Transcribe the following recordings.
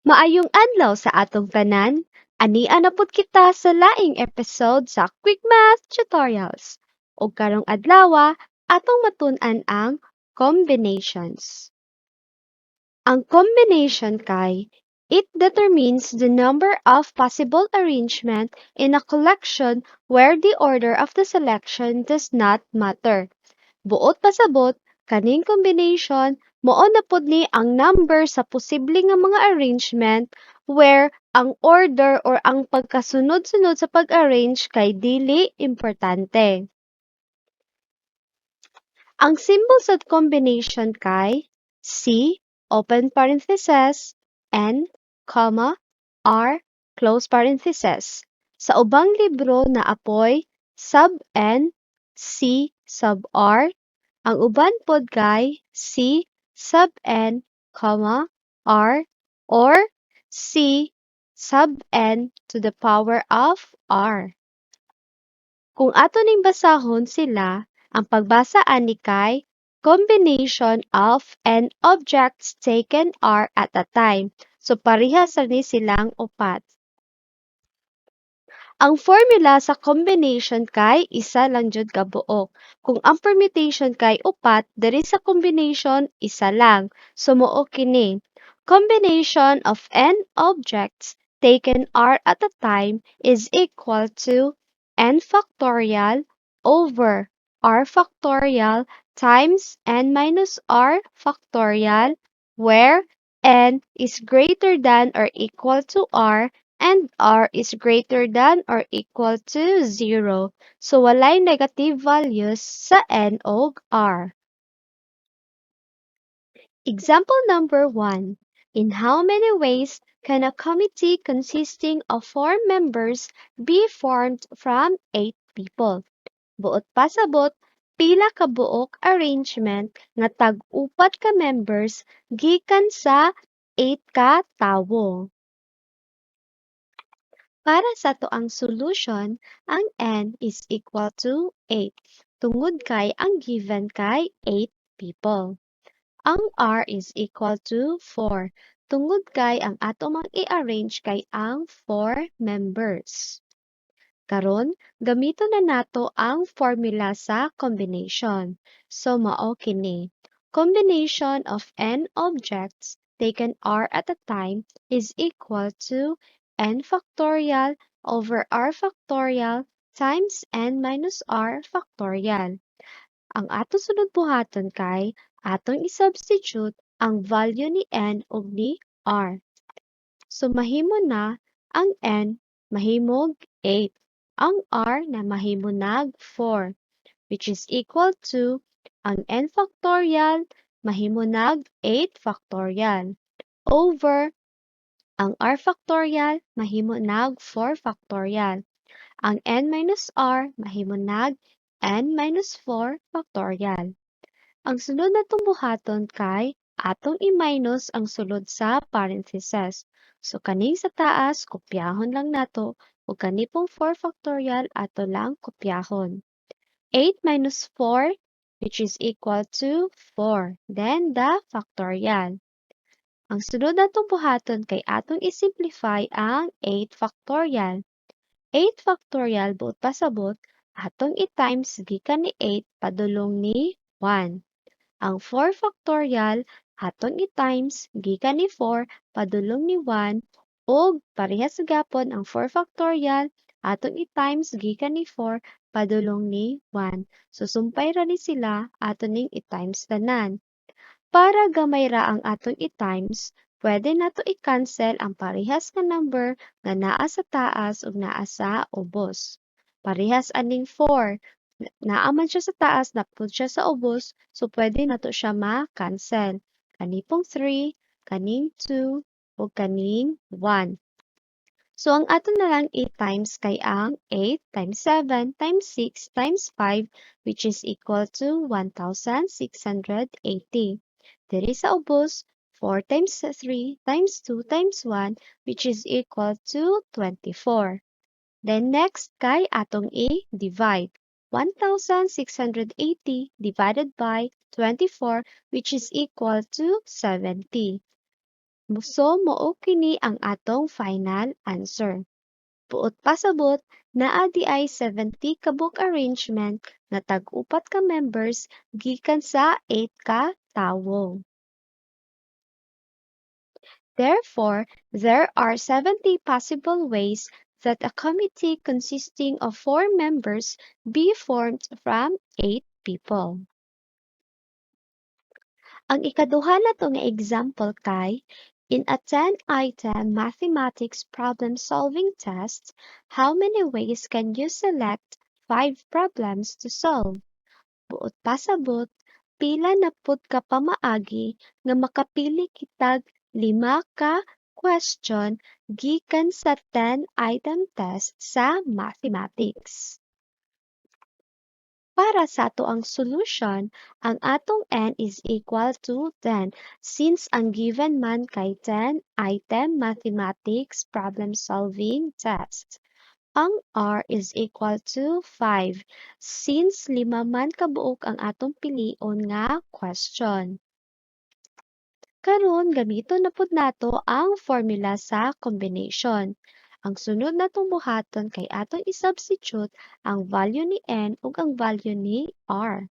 Maayong adlaw sa atong tanan. Ania na pud kita sa laing episode sa Quick Math Tutorials. Ug karong adlawa, atong matun-an ang combinations. Ang combination kay it determines the number of possible arrangement in a collection where the order of the selection does not matter. Buot pasabot, kaning combination, mao na pud ni ang number sa posible nga mga arrangement where ang order or ang pagkasunod-sunod sa pag-arrange kay dili importante. Ang symbol sa combination kay C, open parenthesis, N, comma, R, close parenthesis. Sa ubang libro na apoy sub N, C, sub R, ang uban pod kay C sub N, R or C sub N to the power of R. Kung ato ning basahon sila, ang pagbasa ani kay combination of n objects taken are at a time. So parehas ni silang upat. Ang formula sa combination kay isa lang jud ka buok. Kung ang permutation kay upat, diri sa combination isa lang. So mao kini. Combination of n objects taken r at a time is equal to n factorial over r factorial times n minus r factorial, where n is greater than or equal to r and r is greater than or equal to 0. So walay negative values sa n og r. Example number 1. In how many ways can a committee consisting of 4 members be formed from 8 people? Buot pasabot, pila ka buok arrangement nga tag-upat ka members gikan sa 8 ka tawo. Para sa toang solution, ang n is equal to 8. Tungod kay ang given kay 8 people. Ang r is equal to 4. Tungod kay ang ato mang i-arrange kay ang 4 members. Karon, gamiton na nato ang formula sa combination. So mao kini. Combination of n objects taken r at a time is equal to n factorial over r factorial times n minus r factorial. Ang ato sunod buhaton kay atong i-substitute ang value ni n ug ni r. So mahimo na ang n mahimog 8. Ang r na mahimunag 4, which is equal to ang n factorial mahimunag 8 factorial over ang r factorial mahimunag 4 factorial. Ang n minus r mahimunag n minus 4 factorial. Ang sunod na buhaton kay atong i-minus ang sulod sa parentheses. So kaning sa taas, kopyahon lang nato ug kani pong 4 factorial ato lang kopyahon. 8 minus 4, which is equal to 4. Then the factorial. Ang sunod natong buhaton kay atong i-simplify ang 8 factorial. 8 factorial buot pasabot, atong i-times gikan ni 8 padulong ni 1. Ang 4 factorial atong i-times gikan ni 4 padulong ni 1 ug parehas gapon ang 4 factorial atong i-times gikan ni 4 padulong ni 1. So sumpay ra ni sila aton ning i-times tanan. Para gamay ra ang atong i-times, pwede nato i-cancel ang parehas nga number nga naa sa taas ug naa sa ubos. Parehas aning 4. Naa man siya sa taas, napud siya sa ubos, so pwede nato siya ma-cancel. Kani pong 3, kaning 2, ug kaning 1. So ang ato na lang i-times kay ang 8 times 7 times 6 times 5, which is equal to 1,680. Diri sa ubos, 4 times 3 times 2 times 1, which is equal to 24. Then next kay atong i-divide. 1,680 divided by 24, which is equal to 70. So, mao kini ang atong final answer. Buot pasabot, naa di ay 70 ka book arrangement nga tag-upat ka members gikan sa 8 ka tawo. Therefore, there are 70 possible ways that a committee consisting of 4 members be formed from 8 people. Ang ikaduha nato nga example kay, in a 10-item mathematics problem-solving test, how many ways can you select 5 problems to solve? Buot pasabot, pila na pud ka pamaagi nga makapili kitag 5 ka question gikan sa 10-item test sa mathematics. Para sa ato ang solution, ang atong n is equal to 10 since ang given man kay 10-item mathematics problem-solving test. Ang r is equal to 5 since 5 man kabuok ang atong pilion nga question. Karon gamiton na pud nato ang formula sa combination. Ang sunod natong buhaton kay atong i-substitute ang value ni n ug ang value ni r.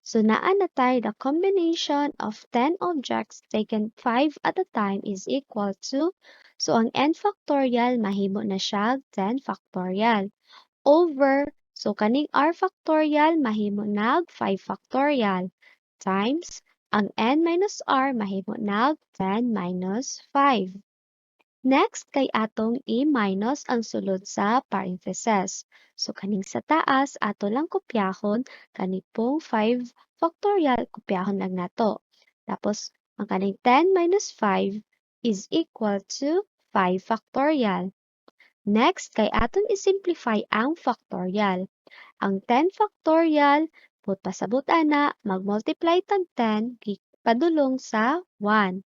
So naa na tayo the combination of 10 objects taken 5 at a time is equal to, so ang n factorial mahimo na siya 10 factorial over, so kaning r factorial mahimo nag 5 factorial times ang n minus r mahimo nag 10 minus 5. Next kay atong i-minus ang sulod sa parentheses. So kaning sa taas ato lang kopyahon, kani pong 5 factorial kopyahon lang nato. Tapos ang kaning 10 minus 5 is equal to 5 factorial. Next kay aton i-simplify ang factorial. Ang 10 factorial put pasabot ana mag-multiply tag 10 padulong sa 1.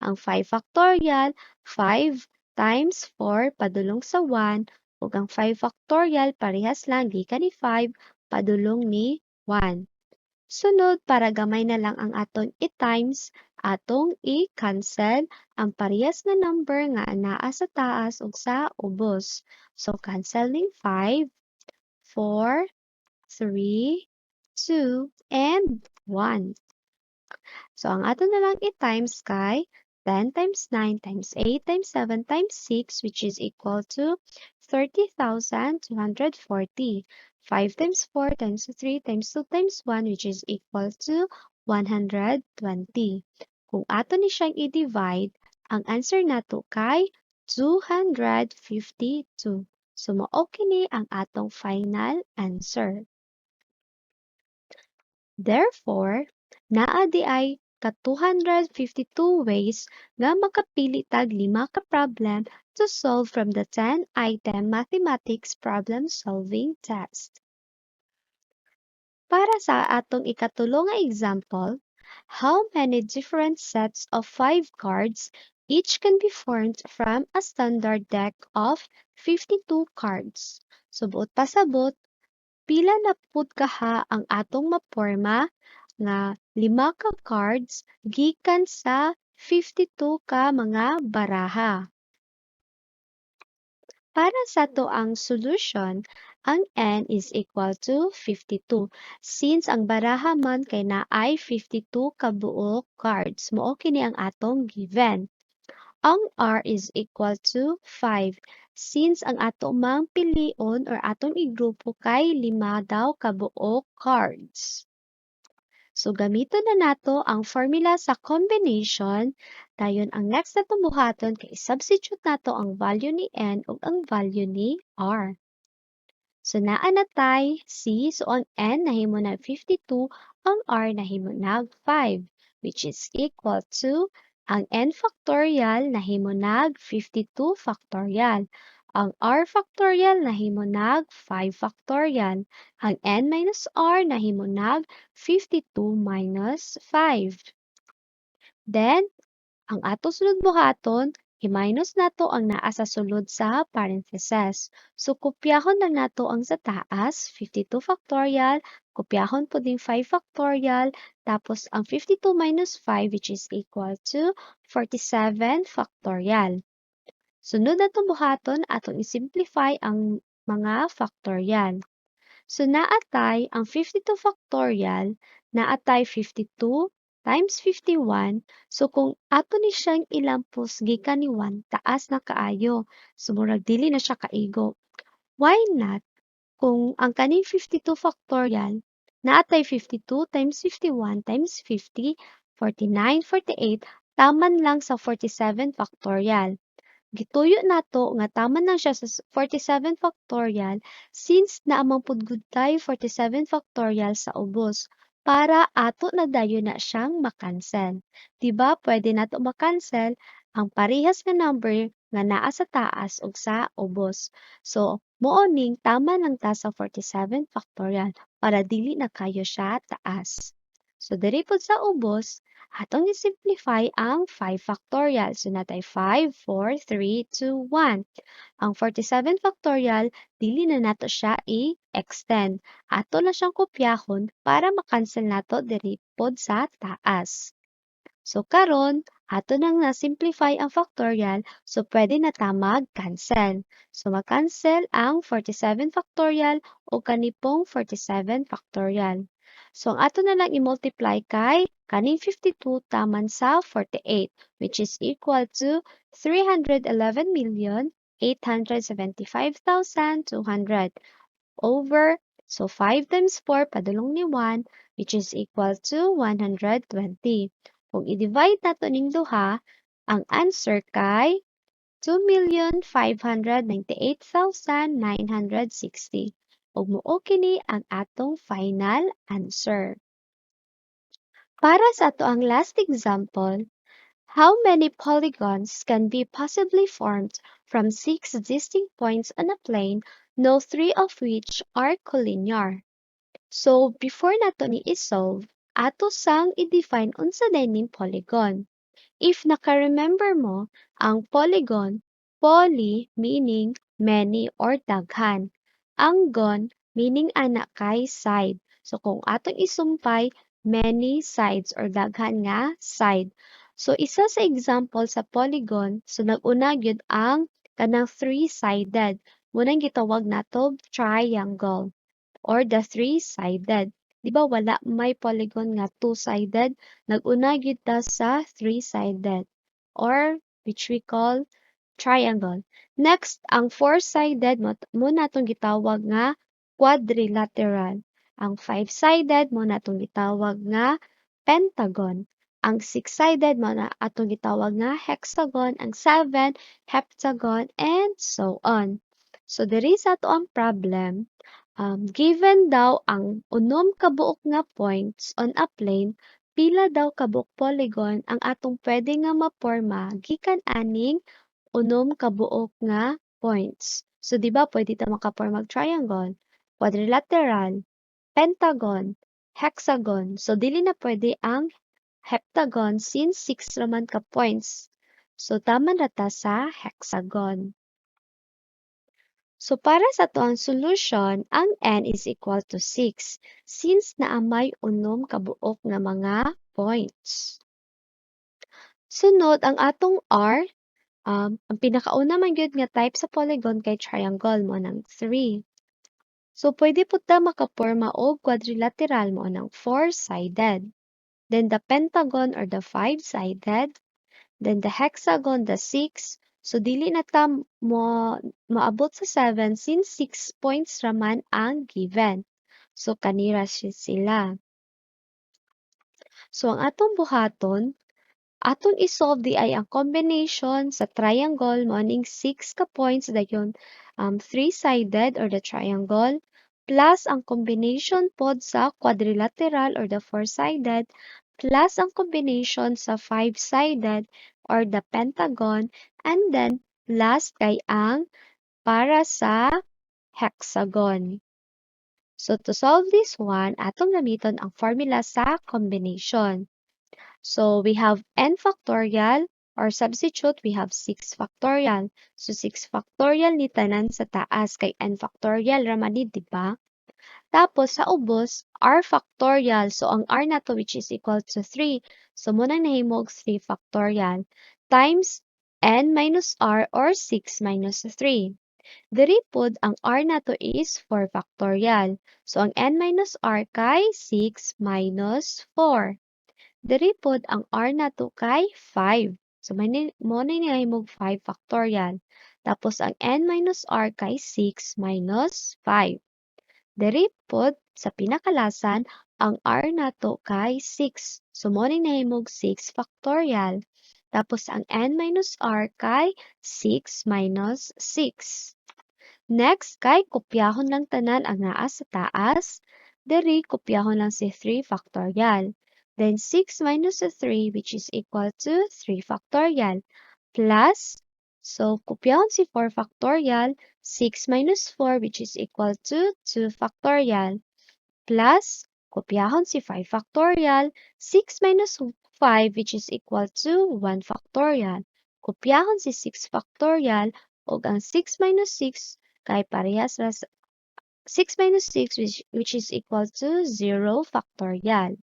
Ang 5 factorial, 5 times 4 padulong sa 1 ug ang 5 factorial parehas lang gikan ni 5 padulong ni 1. Sunod para gamay na lang ang aton i-times, atong i-cancel ang parehas na number nga anaa sa taas ug sa ubos. So canceling 5, 4, 3, 2, and 1. So, ang ato na lang i-times kay 10 times 9 times 8 times 7 times 6 which is equal to 30,240. 5 times 4 times 3 times 2 times 1 which is equal to 120. Kung ato ni siyang i-divide, ang answer nato kay 252. So, mao kini ang atong final answer. Therefore, naa di ay ka 252 ways nga makapili tag 5 ka problem to solve from the 10-item mathematics problem-solving test. Para sa atong ikatulo nga example, how many different sets of 5 cards each can be formed from a standard deck of 52 cards? So, buot pasabot, pila na pud kaha ang atong maporma nga 5 ka cards gikan sa 52 ka mga baraha. Para sa to ang solution, ang n is equal to 52 since ang baraha man kay naay 52 ka buok cards. Mao kini ang atong given. Ang r is equal to 5 since ang ato mang pilion or atong igrupo kay 5 daw ka buok cards. So, gamiton na nato ang formula sa combination. Dayon ang next na buhaton kay substitute nato ang value ni n ug ang value ni r. So, naa na tay C. So, ang n nahimo na 52, ang r nahimo na 5, which is equal to ang n factorial nahimo nag 52 factorial. Ang r factorial nahimo nag 5 factorial. Ang n minus r nahimo nag 52 minus 5. Then, ang ato sunod buhaton, i-minus nato ang naa sa sulod sa parentheses. So, kopyahon lang nato ang sa taas, 52 factorial, kopyahon po din 5 factorial, tapos ang 52 minus 5 which is equal to 47 factorial. Sunod na itong buhaton, atong isimplify ang mga factorial. So, naatay ang 52 factorial, naatay 52 times 51. So, kung ato ni siyang ilampos gikan ni 1, taas na kaayo. So, murag dili na siya kaigo. Why not? Kung ang kaning 52 factorial, naatay 52 times 51 times 50, 49, 48, taman lang sa 47 factorial. Gituyo nato nga tama na siya sa 47 factorial since naamang pud gud tayo 47 factorial sa ubos para ato na dayon na siyang makancel. Diba pwede nato makancel ang parehas nga number nga naa sa taas ug sa ubos. So, mooning tama lang ta sa 47 factorial para dili na kayo siya taas. So, diri pod sa ubos, atong i-simplify ang 5 factorial. So, natay 5, 4, 3, 2, 1. Ang 47 factorial, dili na nato siya i-extend. Ato na siyang kopyahon para makancel nato diri pod sa taas. So, karon ato nang na-simplify ang factorial, so pwede na ta mag-cancel. So, mag-cancel ang 47 factorial o kanipong 47 factorial. So, ang ato na lang i-multiply kay kaning 52 taman sa 48, which is equal to 311,875,200 over, so 5 times 4 padulong ni 1, which is equal to 120. Kung i-divide nato ning duha, ang answer kay 2,598,960. Ug mao kini ang atong final answer. Para sa ato ang last example, how many polygons can be possibly formed from 6 existing points on a plane, no 3 of which are collinear? So, before nato ni isolve, ato sang i-define unsa dining polygon. If naka-remember mo, ang polygon, poly meaning many or daghan. Ang gon meaning ana kay side. So kung atong isumpay, many sides or daghan nga side. So isa sa example sa polygon, so nag-una gyud ang kanang three-sided. Munang gitawag nato triangle or the three-sided. Di ba wala may polygon nga two-sided? Nag-una gyud ta sa three-sided or which we call triangle. Next, ang four-sided mo natong gitawag nga quadrilateral. Ang five-sided mo natong gitawag nga pentagon. Ang six-sided mo na atong gitawag nga hexagon, ang seven, heptagon, and so on. So, diri sa ato ang problem, given daw ang unom kabuok nga points on a plane, pila daw kabuok polygon ang atong pwede nga maporma gikan aning unom kabuok nga points. So, di ba pwede ta makaporma og triangle, quadrilateral, pentagon, hexagon. So, dili na pwede ang heptagon since 6 raman ka points. So, tama na ta sa hexagon. So, para sa to ang solution, ang n is equal to 6 since naamay unom kabuok nga mga points. Sunod, ang atong r, ang pinakauna man gyud nga type sa polygon kay triangle mo ng 3. So, pwede po ta makaporma og quadrilateral mo ng 4-sided. Then, the pentagon or the 5-sided. Then, the hexagon, the 6. So, dili na ta mo maabot sa 7 since 6 points raman ang given. So, kanira sila. So, ang atong buhaton, atong isolve di ay ang combination sa triangle mo aning 6 ka points dayon 3-sided or the triangle plus ang combination pod sa quadrilateral or the 4-sided plus ang combination sa 5-sided or the pentagon, and then last kay ang para sa hexagon. So to solve this one, atong gamiton ang formula sa combination. So we have n factorial or substitute, we have 6 factorial. So 6 factorial ni tanan sa taas kay n factorial raman ni, di ba? Tapos sa ubos, r factorial. So ang r na to which is equal to 3. So muna nahimog 3 factorial times n minus r or 6 minus 3. Diri pod ang r na to is 4 factorial. So ang n minus r kay 6 minus 4. Diri pod ang r na to kay 5. So mo na nahimog 5 factorial. Tapos ang n minus r kay 6 minus 5. Diri pod sa pinakalasan ang r nato kay 6. So mo ni nahimog 6 factorial. Tapos ang n minus r kay 6 minus 6. Next kay kopyahon lang tanan ang naa sa taas. Diri kopyahon lang si 3 factorial. Then 6 minus 3 which is equal to 3 factorial plus, so kopyahon si 4 factorial, 6 minus 4 which is equal to 2 factorial plus, kopyahon si 5 factorial, 6 minus 5 which is equal to 1 factorial. Kopyahon si 6 factorial ug ang 6 minus 6 kay parehas ra 6 minus 6 which is equal to 0 factorial.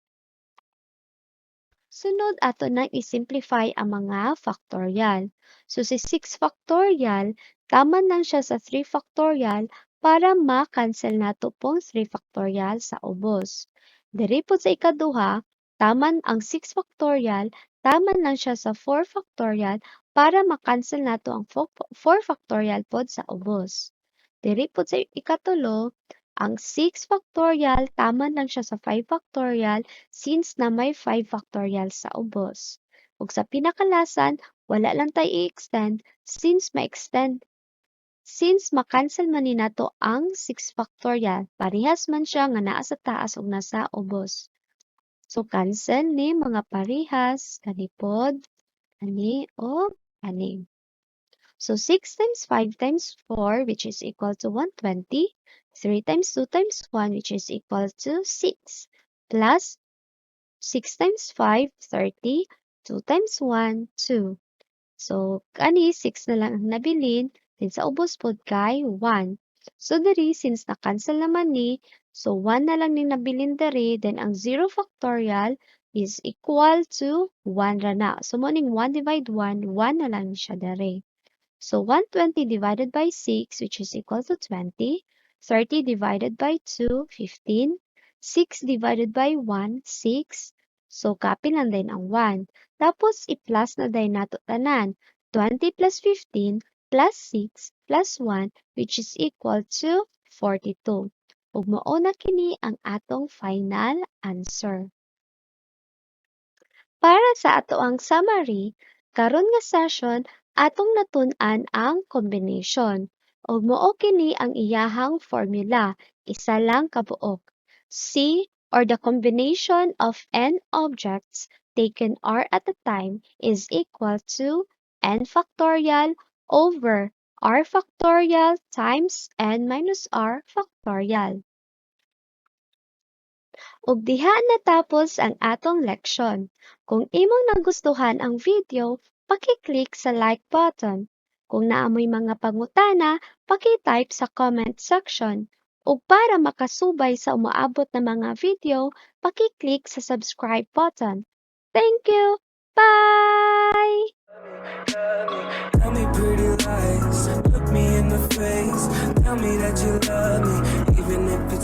Sunod ato nang i-simplify ang mga factorial. So si 6 factorial, taman lang siya sa 3 factorial para ma-cancel nato pong 3 factorial sa ubos. Diri po sa ikaduha, taman ang 6 factorial, taman lang siya sa 4 factorial para ma-cancel nato ang 4 factorial pod sa ubos. Diri po sa ikatulo, ang 6 factorial, taman lang siya sa 5 factorial since na may 5 factorial sa ubos. Ug sa pinakalasan, wala lang tayo i-extend since ma-cancel man ni nato ang 6 factorial. Parehas man siya nga naa sa taas ug nasa ubos. So cancel ni mga parehas, kanipod, ani o ani. So 6 times 5 times 4 which is equal to 120. 3 times 2 times 1 which is equal to 6. Plus 6 times 5, 30. 2 times 1, 2. So, kani 6 na lang ang nabilin. Then sa ubos pod kay 1. So, diri since na-cancel naman ni, so 1 na lang ni nabilin diri. Then ang 0 factorial is equal to 1 ra na. So, morning 1 divide 1, 1 na lang siya diri. So 120 divided by 6 which is equal to 20. 30 divided by 2, 15. 6 divided by 1, 6. So copy lang din ang 1. Tapos i-plus na din nato tanan. 20 plus 15 plus 6 plus 1 which is equal to 42. Ug mao na kini ang atong final answer. Para sa ato ang summary, karon nga session atong natun-an ang combination. Ug mao kini ang iyahang formula, isa lang kabuok. C or the combination of n objects taken r at a time is equal to n factorial over r factorial times n minus r factorial. Ug diha natapos ang atong leksyon. Kung imong nagustuhan ang video, paki-click sa like button. Kung naamoy mga pangutana, paki-type sa comment section. Ug para makasubay sa umaabot na mga video, paki-click sa subscribe button. Thank you! Bye! Tell me pretty lies, look me in the face. Tell me that you love me, even if it's